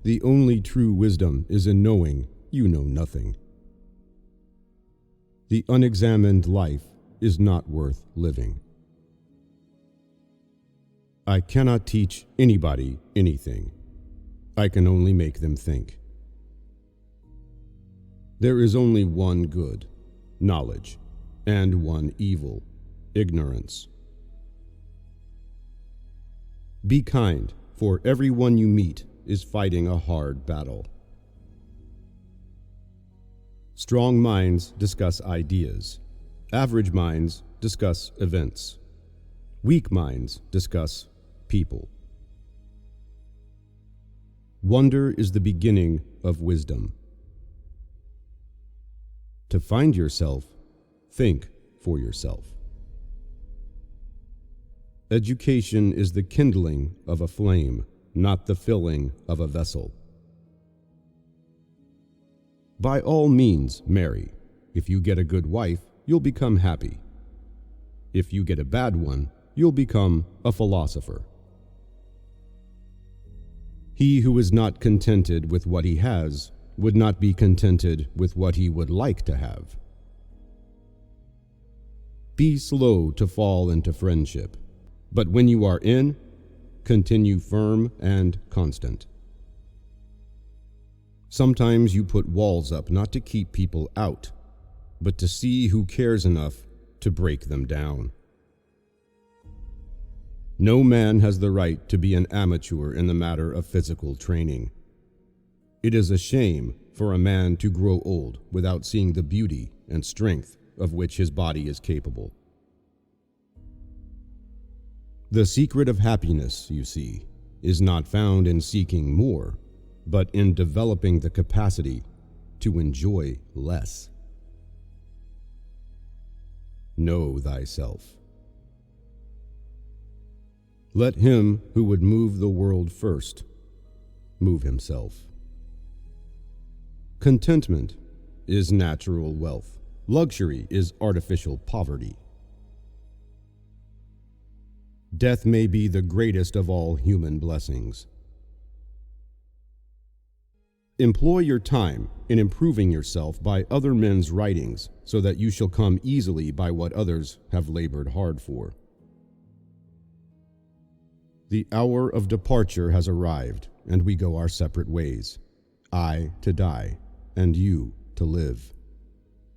The only true wisdom is in knowing you know nothing. The unexamined life is not worth living. I cannot teach anybody anything. I can only make them think. There is only one good, knowledge, and one evil, ignorance. Be kind, for everyone you meet is fighting a hard battle. Strong minds discuss ideas. Average minds discuss events. Weak minds discuss people. Wonder is the beginning of wisdom. To find yourself, think for yourself. Education is the kindling of a flame, not the filling of a vessel. By all means, marry. If you get a good wife, you'll become happy. If you get a bad one, you'll become a philosopher. He who is not contented with what he has would not be contented with what he would like to have. Be slow to fall into friendship, but when you are in, continue firm and constant. Sometimes you put walls up not to keep people out, but to see who cares enough to break them down. No man has the right to be an amateur in the matter of physical training. It is a shame for a man to grow old without seeing the beauty and strength of which his body is capable. The secret of happiness, you see, is not found in seeking more, but in developing the capacity to enjoy less. Know thyself. Let him who would move the world first move himself. Contentment is natural wealth. Luxury is artificial poverty. Death may be the greatest of all human blessings. Employ your time in improving yourself by other men's writings, so that you shall come easily by what others have labored hard for. The hour of departure has arrived, and we go our separate ways. I to die, and you to live.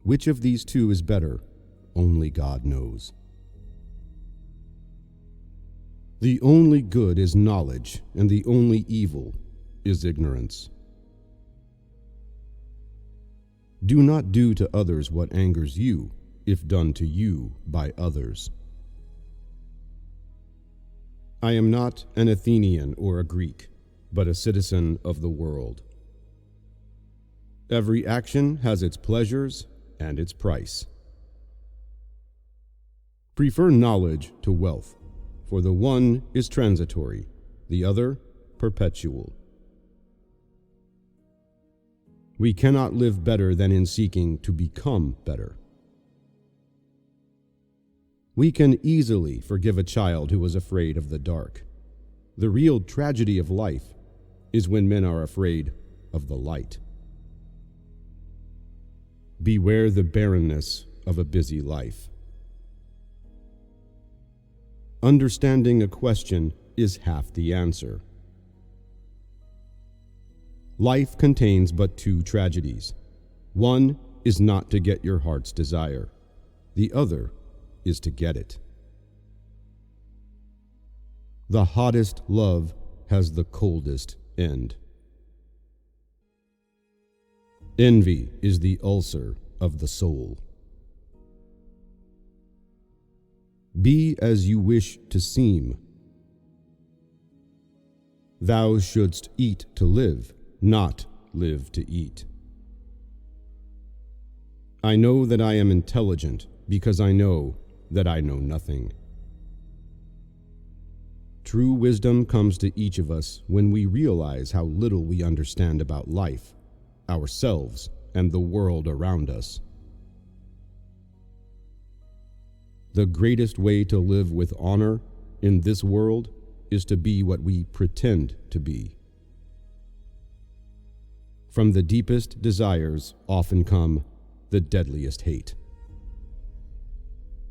Which of these two is better? Only God knows. The only good is knowledge, and the only evil is ignorance. Do not do to others what angers you, if done to you by others. I am not an Athenian or a Greek, but a citizen of the world. Every action has its pleasures and its price. Prefer knowledge to wealth, for the one is transitory, the other perpetual. We cannot live better than in seeking to become better. We can easily forgive a child who was afraid of the dark. The real tragedy of life is when men are afraid of the light. Beware the barrenness of a busy life. Understanding a question is half the answer. Life contains but two tragedies. One is not to get your heart's desire. The other is to get it. The hottest love has the coldest end. Envy is the ulcer of the soul. Be as you wish to seem. Thou shouldst eat to live, not live to eat. I know that I am intelligent because I know that I know nothing. True wisdom comes to each of us when we realize how little we understand about life, ourselves, and the world around us. The greatest way to live with honor in this world is to be what we pretend to be. From the deepest desires often come the deadliest hate.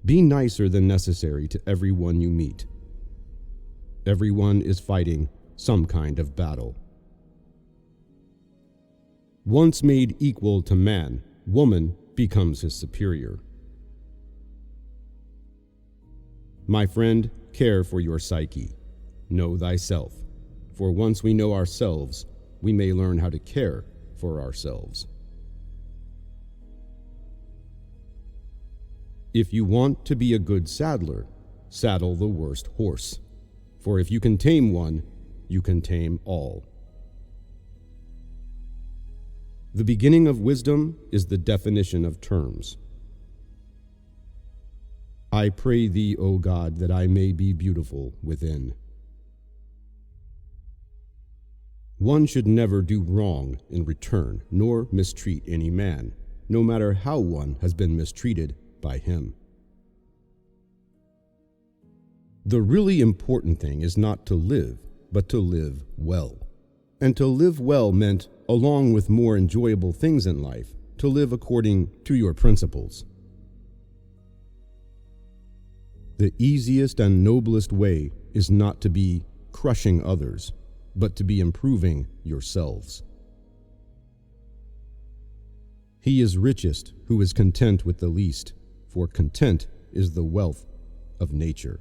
Be nicer than necessary to everyone you meet. Everyone is fighting some kind of battle. Once made equal to man, woman becomes his superior. My friend, care for your psyche. Know thyself, for once we know ourselves, we may learn how to care for ourselves. If you want to be a good saddler, saddle the worst horse, for if you can tame one, you can tame all. The beginning of wisdom is the definition of terms. I pray thee, O God, that I may be beautiful within. One should never do wrong in return, nor mistreat any man, no matter how one has been mistreated by him. The really important thing is not to live, but to live well. And to live well meant, along with more enjoyable things in life, to live according to your principles. The easiest and noblest way is not to be crushing others, but to be improving yourselves. He is richest who is content with the least, for content is the wealth of nature.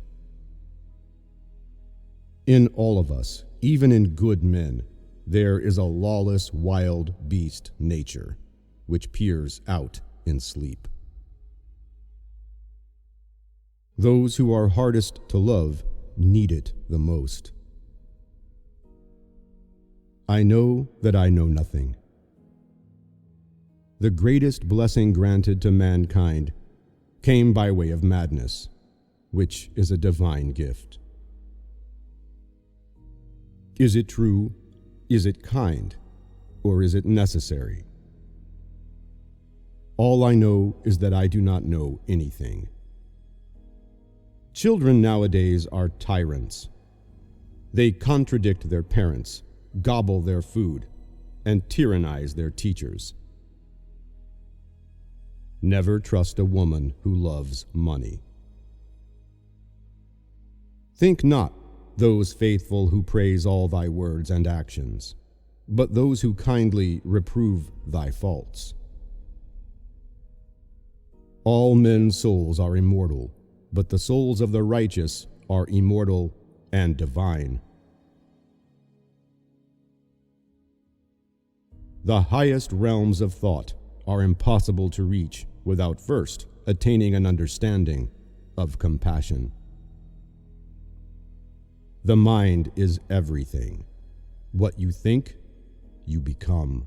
In all of us, even in good men, there is a lawless, wild beast nature, which peers out in sleep. Those who are hardest to love need it the most. I know that I know nothing. The greatest blessing granted to mankind came by way of madness, which is a divine gift. Is it true? Is it kind? Or is it necessary? All I know is that I do not know anything. Children nowadays are tyrants. They contradict their parents, gobble their food, and tyrannize their teachers. Never trust a woman who loves money. Think not those faithful who praise all thy words and actions, but those who kindly reprove thy faults. All men's souls are immortal, but the souls of the righteous are immortal and divine. The highest realms of thought are impossible to reach without first attaining an understanding of compassion. The mind is everything. What you think, you become.